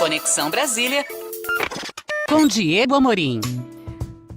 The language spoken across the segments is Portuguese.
Conexão Brasília, com Diego Amorim.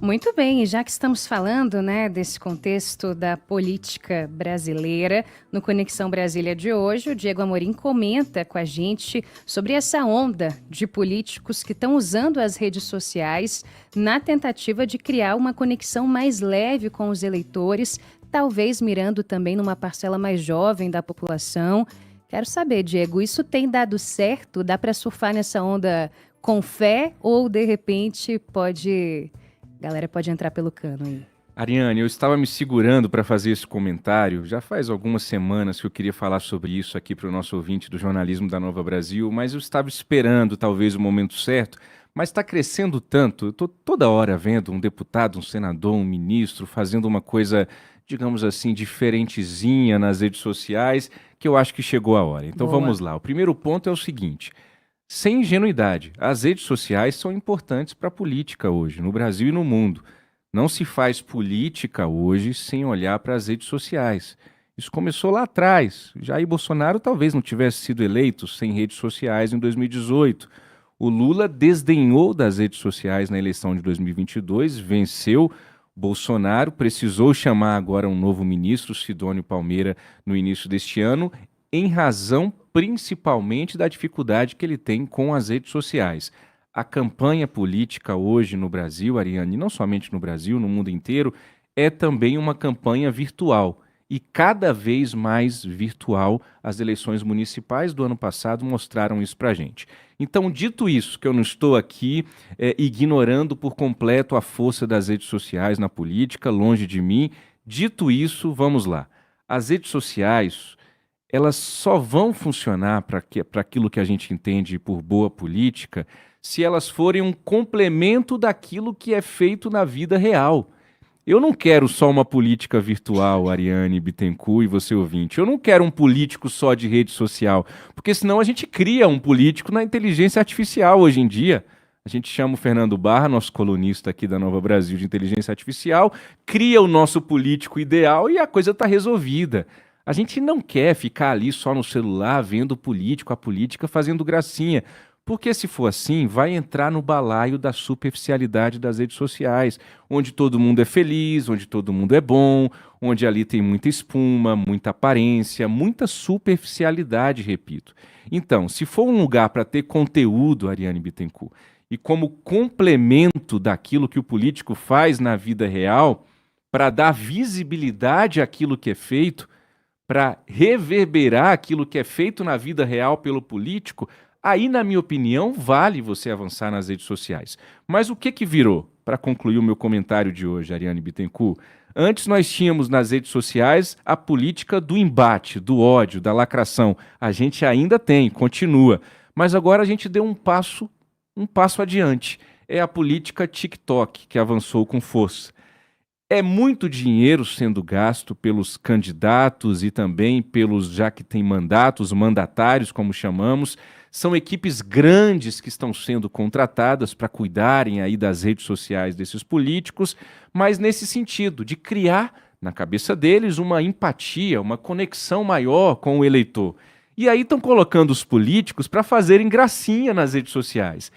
Muito bem, e já que estamos falando, desse contexto da política brasileira, no Conexão Brasília de hoje, o Diego Amorim comenta com a gente sobre essa onda de políticos que estão usando as redes sociais na tentativa de criar uma conexão mais leve com os eleitores, talvez mirando também numa parcela mais jovem da população. Quero saber, Diego, isso tem dado certo? Dá para surfar nessa onda com fé ou, de repente, a galera pode entrar pelo cano aí? Ariane, eu estava me segurando para fazer esse comentário. Já faz algumas semanas que eu queria falar sobre isso aqui para o nosso ouvinte do jornalismo da Nova Brasil, mas eu estava esperando talvez o momento certo. Mas está crescendo tanto, eu estou toda hora vendo um deputado, um senador, um ministro fazendo uma coisa, digamos assim, diferentezinha nas redes sociais, que eu acho que chegou a hora. Então vamos lá. O primeiro ponto é o seguinte: sem ingenuidade, as redes sociais são importantes para a política hoje, no Brasil e no mundo. Não se faz política hoje sem olhar para as redes sociais. Isso começou lá atrás. Jair Bolsonaro talvez não tivesse sido eleito sem redes sociais em 2018. O Lula desdenhou das redes sociais na eleição de 2022, venceu. Bolsonaro precisou chamar agora um novo ministro, Sidônio Palmeira, no início deste ano, em razão principalmente da dificuldade que ele tem com as redes sociais. A campanha política hoje no Brasil, Ariane, não somente no Brasil, no mundo inteiro, é também uma campanha virtual. E cada vez mais virtual. As eleições municipais do ano passado mostraram isso pra gente. Então, dito isso, que eu não estou aqui ignorando por completo a força das redes sociais na política, longe de mim, dito isso, vamos lá. As redes sociais, elas só vão funcionar para aquilo que a gente entende por boa política se elas forem um complemento daquilo que é feito na vida real. Eu não quero só uma política virtual, Ariane Bittencourt e você ouvinte. Eu não quero um político só de rede social, porque senão a gente cria um político na inteligência artificial hoje em dia. A gente chama o Fernando Barra, nosso colunista aqui da Nova Brasil de inteligência artificial, cria o nosso político ideal e a coisa está resolvida. A gente não quer ficar ali só no celular vendo o político, a política fazendo gracinha. Porque se for assim, vai entrar no balaio da superficialidade das redes sociais, onde todo mundo é feliz, onde todo mundo é bom, onde ali tem muita espuma, muita aparência, muita superficialidade, repito. Então, se for um lugar para ter conteúdo, Ariane Bittencourt, e como complemento daquilo que o político faz na vida real, para dar visibilidade àquilo que é feito, para reverberar aquilo que é feito na vida real pelo político, aí, na minha opinião, vale você avançar nas redes sociais. Mas o que virou? Para concluir o meu comentário de hoje, Ariane Bittencourt, antes nós tínhamos nas redes sociais a política do embate, do ódio, da lacração. A gente ainda tem, continua. Mas agora a gente deu um passo adiante. É a política TikTok, que avançou com força. É muito dinheiro sendo gasto pelos candidatos e também pelos, já que tem mandatos, mandatários, como chamamos. São equipes grandes que estão sendo contratadas para cuidarem aí das redes sociais desses políticos, mas nesse sentido, de criar na cabeça deles uma empatia, uma conexão maior com o eleitor. E aí estão colocando os políticos para fazerem gracinha nas redes sociais.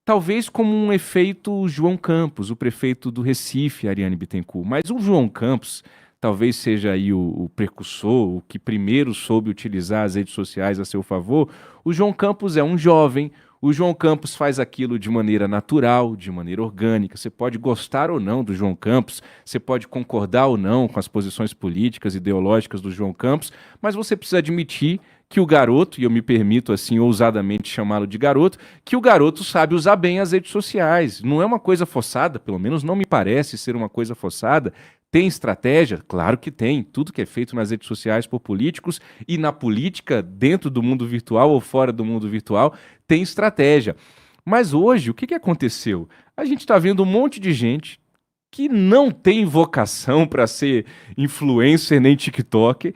Talvez como um efeito João Campos, o prefeito do Recife, Ariane Bittencourt. Mas o João Campos talvez seja aí o precursor, o que primeiro soube utilizar as redes sociais a seu favor. O João Campos é um jovem, o João Campos faz aquilo de maneira natural, de maneira orgânica. Você pode gostar ou não do João Campos, você pode concordar ou não com as posições políticas, ideológicas do João Campos, mas você precisa admitir que o garoto, e eu me permito assim ousadamente chamá-lo de garoto, que o garoto sabe usar bem as redes sociais. Não é uma coisa forçada, pelo menos não me parece ser uma coisa forçada. Tem estratégia? Claro que tem. Tudo que é feito nas redes sociais por políticos e na política, dentro do mundo virtual ou fora do mundo virtual, tem estratégia. Mas hoje, o que aconteceu? A gente está vendo um monte de gente que não tem vocação para ser influencer nem TikToker,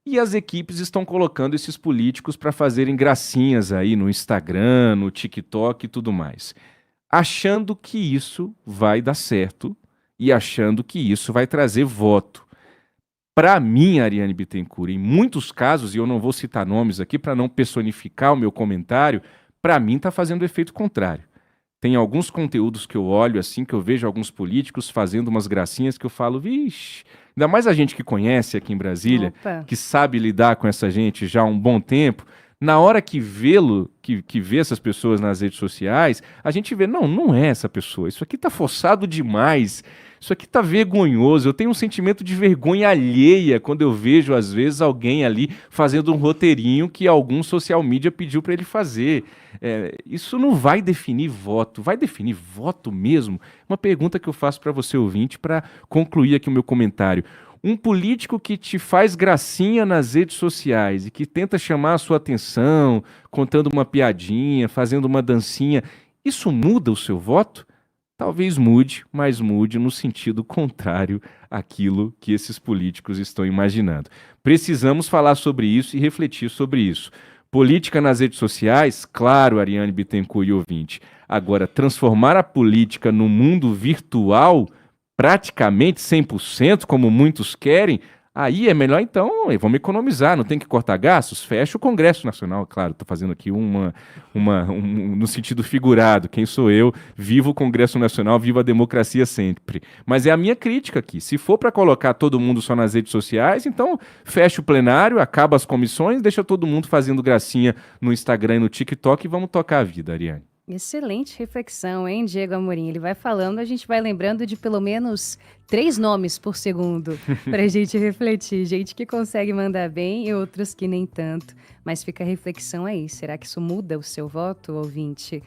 e as equipes estão colocando esses políticos para fazerem gracinhas aí no Instagram, no TikTok e tudo mais, achando que isso vai dar certo e achando que isso vai trazer voto. Para mim, Ariane Bittencourt, em muitos casos, e eu não vou citar nomes aqui para não personificar o meu comentário, Para mim está fazendo efeito contrário. Tem alguns conteúdos que eu olho assim, que eu vejo alguns políticos fazendo umas gracinhas que eu falo, vixe, ainda mais a gente que conhece aqui em Brasília, Opa. que sabe lidar com essa gente já há um bom tempo, na hora que que vê essas pessoas nas redes sociais, a gente vê, não é essa pessoa, isso aqui tá forçado demais, isso aqui tá vergonhoso, eu tenho um sentimento de vergonha alheia quando eu vejo, às vezes, alguém ali fazendo um roteirinho que algum social media pediu para ele fazer. Isso não vai definir voto. Vai definir voto mesmo? Uma pergunta que eu faço para você, ouvinte, para concluir aqui o meu comentário. Um político que te faz gracinha nas redes sociais e que tenta chamar a sua atenção, contando uma piadinha, fazendo uma dancinha, isso muda o seu voto? Talvez mude, mas mude no sentido contrário àquilo que esses políticos estão imaginando. Precisamos falar sobre isso e refletir sobre isso. Política nas redes sociais, claro, Ariane Bittencourt e ouvinte. Agora, transformar a política no mundo virtual, praticamente 100%, como muitos querem, aí é melhor então, vamos economizar, não tem que cortar gastos? Fecha o Congresso Nacional, claro, estou fazendo aqui no sentido figurado, quem sou eu, vivo o Congresso Nacional, vivo a democracia sempre. Mas é a minha crítica aqui, se for para colocar todo mundo só nas redes sociais, então fecha o plenário, acaba as comissões, deixa todo mundo fazendo gracinha no Instagram e no TikTok e vamos tocar a vida, Ariane. Excelente reflexão, hein, Diego Amorim? Ele vai falando, a gente vai lembrando de pelo menos 3 nomes por segundo para a gente refletir. Gente que consegue mandar bem e outros que nem tanto. Mas fica a reflexão aí. Será que isso muda o seu voto, ouvinte?